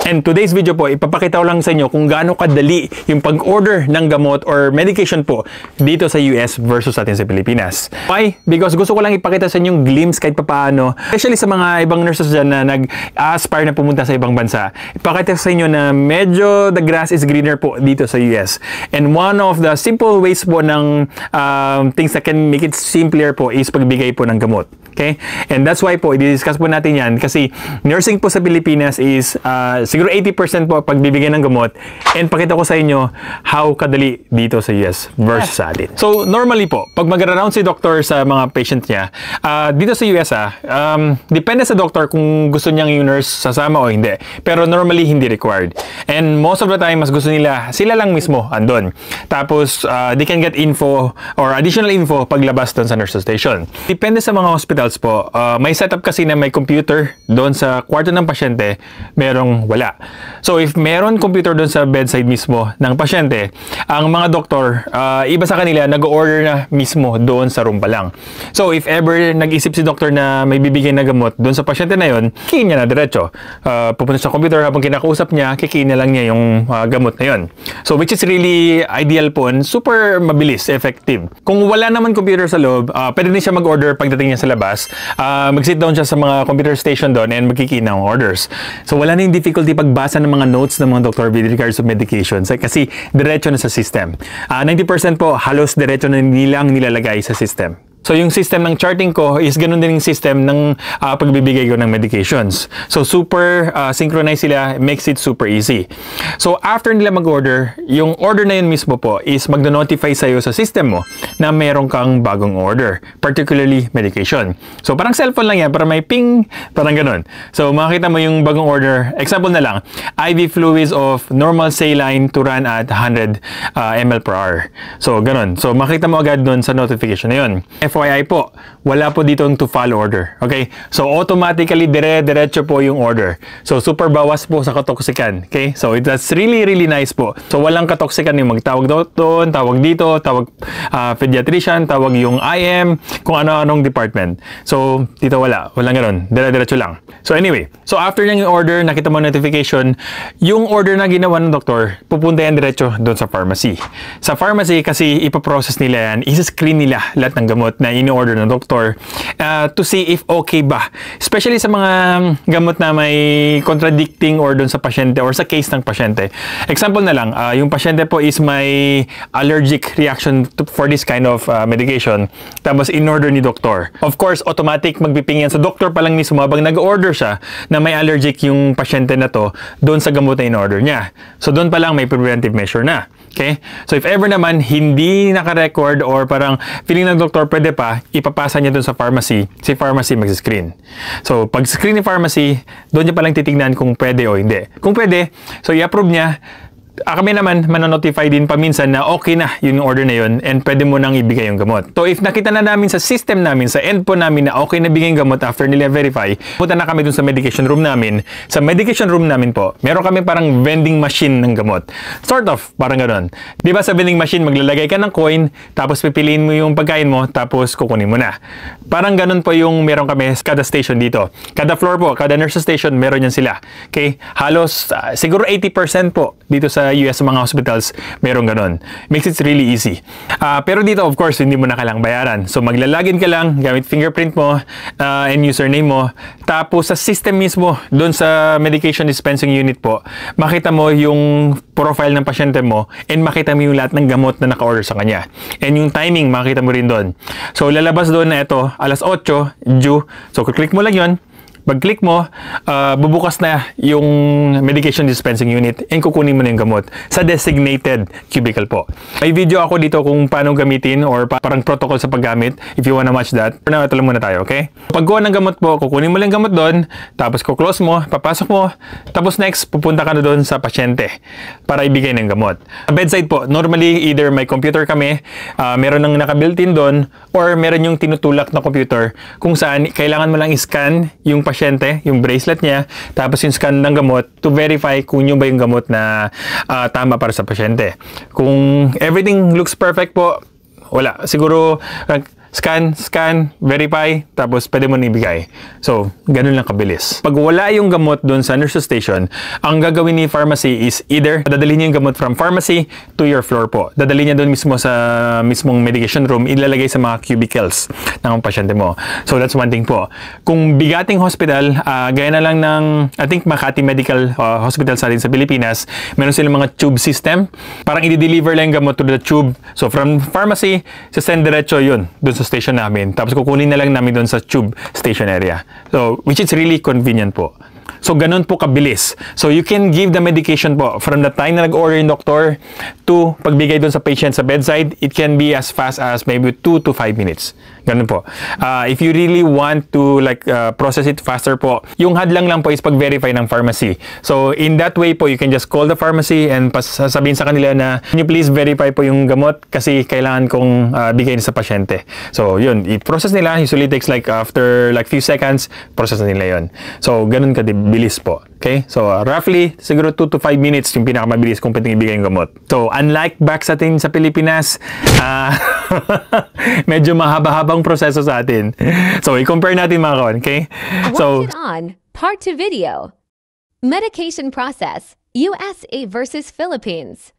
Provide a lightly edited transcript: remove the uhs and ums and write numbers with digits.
And today's video po, ipapakita ko lang sa inyo kung gaano kadali yung pag-order ng gamot or medication po dito sa US versus atin sa Pilipinas. Why? Because gusto ko lang ipakita sa inyo yung glimpse kahit papaano, especially sa mga ibang nurses dyan na nag-aspire na pumunta sa ibang bansa. Ipakita sa inyo na medyo the grass is greener po dito sa US. And one of the simple ways po ng things that can make it simpler po is pagbigay po ng gamot. Okay? And that's why po, i-discuss po natin yan kasi nursing po sa Pilipinas is siguro 80% po pagbibigay ng gamot, and pakita ko sa inyo how kadali dito sa US versus sa atin. So, normally po, pag mag-around si doctor sa mga patient niya, dito sa US depende sa doctor kung gusto niyang yung nurse sasama o hindi. Pero normally, hindi required. And most of the time, mas gusto nila, sila lang mismo andun. Tapos, they can get info or additional info paglabas doon sa nurse station. Depende sa mga hospitals po, may setup kasi na may computer doon sa kwarto ng pasyente, merong wala. So, if meron computer doon sa bedside mismo ng pasyente, ang mga doktor, iba sa kanila, nag-order na mismo doon sa room pa lang. So, if ever nag-isip si doktor na may bibigyan na gamot doon sa pasyente na yon, kikiin niya na diretso. Pupunta sa computer, habang kinakausap niya, kikiin na lang niya yung gamot na yon. So, which is really ideal po and super mabilis, effective. Kung wala naman computer sa loob, pwede din siya mag-order pagdating niya sa labas. Mag-sit down siya sa mga computer station doon and magkikiin ng orders. So, wala na yung difficulty pagbasa ng mga notes ng mga doktor with regards to medications kasi diretso na sa system. 90% po halos diretso na nilang nilalagay sa system. So, yung system ng charting ko is ganun din yung system ng pagbibigay ko ng medications. So, super synchronized sila, makes it super easy. So, after nila mag-order, yung order na yun mismo po is magno-notify sa'yo sa system mo na meron kang bagong order, particularly medication. So, parang cellphone lang yan, para may ping, parang ganun. So, makikita mo yung bagong order. Example na lang, IV fluids of normal saline to run at 100 ml per hour. So, ganun. So, makikita mo agad dun sa notification na yun. FYI po, wala po dito yung to follow order. Okay? So, automatically, diretso po yung order. So, super bawas po sa katoksikan. Okay? So, that's really, really nice po. So, walang katoksikan yung magtawag doon, tawag dito, tawag pediatrician, tawag yung IM, kung ano-anong department. So, dito wala. Walang ganun. Diretso lang. So, anyway. So, after niyang order, nakita mo notification, yung order na ginawa ng doktor, pupunta yan diretso doon sa pharmacy. Sa pharmacy, kasi ipaprocess nila yan, isa-screen nila lahat ng gamot na in-order ng doktor to see if okay ba. Especially sa mga gamot na may contradicting or dun sa pasyente or sa case ng pasyente. Example na lang, yung pasyente po is may allergic reaction for this kind of medication. Tapos in-order ni doktor. Of course, automatic magpiping yan sa doktor pa lang mismo habang nag-order siya na may allergic yung pasyente na to doon sa gamot na in-order niya. So doon pa lang may preventive measure na. Okay? So if ever naman hindi naka-record or parang feeling ng doktor pwede pa, ipapasa niya doon sa pharmacy, si pharmacy mag-screen. So pag screen ni pharmacy, doon niya palang titignan kung pwede o hindi. Kung pwede, so i-approve niya. Kami naman, manonotify din paminsan na okay na yung order na yun and pwede mo nang ibigay yung gamot. So, if nakita na namin sa system namin, sa end po namin na okay na bigay yung gamot after nila verify, punta na kami dun sa medication room namin. Sa medication room namin po, meron kami parang vending machine ng gamot. Sort of, parang gano'n. Di ba sa vending machine, maglalagay ka ng coin, tapos pipiliin mo yung pagkain mo, tapos kukunin mo na. Parang gano'n po yung meron kami kada station dito. Kada floor po, kada nurse station, meron yan sila. Okay? Halos, siguro 80% po dito sa US mga hospitals, meron ganon. Makes it really easy. Pero dito, of course, hindi mo na kailangang bayaran. So, maglalagin ka lang, gamit fingerprint mo and username mo. Tapos, sa system mismo, doon sa medication dispensing unit po, makita mo yung profile ng pasyente mo and makita mo yung lahat ng gamot na naka-order sa kanya. And yung timing, makita mo rin doon. So, lalabas doon na ito, alas 8, due. So, click mo lang yun. Pag-click mo, bubukas na yung medication dispensing unit and kukunin mo na yung gamot sa designated cubicle po. May video ako dito kung paano gamitin or parang protocol sa paggamit if you wanna watch that. For now, ito lang muna tayo, okay? Pagkuha ng gamot po, kukunin mo lang gamot doon, tapos kuklose mo, papasok mo, tapos next, pupunta ka na doon sa pasyente para ibigay ng gamot. Bedside po, normally either may computer kami, meron nang naka-built-in doon, or meron yung tinutulak na computer kung saan kailangan mo lang i-scan yung pasyente, yung bracelet niya, tapos yung scan ng gamot to verify kung yun ba yung gamot na tama para sa pasyente. Kung everything looks perfect po, wala. Siguro scan, verify, tapos pwede mo na ibigay. So, ganun lang kabilis. Pag wala yung gamot doon sa nurse station, ang gagawin ni pharmacy is either dadalhin niya yung gamot from pharmacy to your floor po. Dadalhin niya doon mismo sa mismong medication room, ilalagay sa mga cubicles ng pasyente mo. So, that's one thing po. Kung bigating hospital, gaya na lang ng, I think, Makati Medical Hospital sa atin sa Pilipinas, meron silang mga tube system. Parang i-deliver lang yung gamot to the tube. So, from pharmacy, send diretso yun doon sa station namin. Tapos kukunin na lang namin doon sa tube station area. So, which is really convenient po. So, ganun po kabilis. So, you can give the medication po from the time na nag-order yung doktor to pagbigay doon sa patient sa bedside. It can be as fast as maybe 2 to 5 minutes. Ganun po. If you really want to process it faster po, yung hadlang lang po is pag-verify ng pharmacy. So, in that way po, you can just call the pharmacy and sabihin sa kanila na, can you please verify po yung gamot kasi kailangan kong bigay sa pasyente. So, yun. I-process nila. Usually takes after few seconds, process na nila yun. So, ganun bilis po. Okay? So, roughly, siguro 2 to 5 minutes yung pinakamabilis kung pwedeng ibigay yung gamot. So, unlike back sa atin sa Pilipinas, medyo mahaba-habang proseso sa atin. So, i-compare natin mga kawan. Okay? So, Watch it on Part 2 video. Medication process, USA versus Philippines.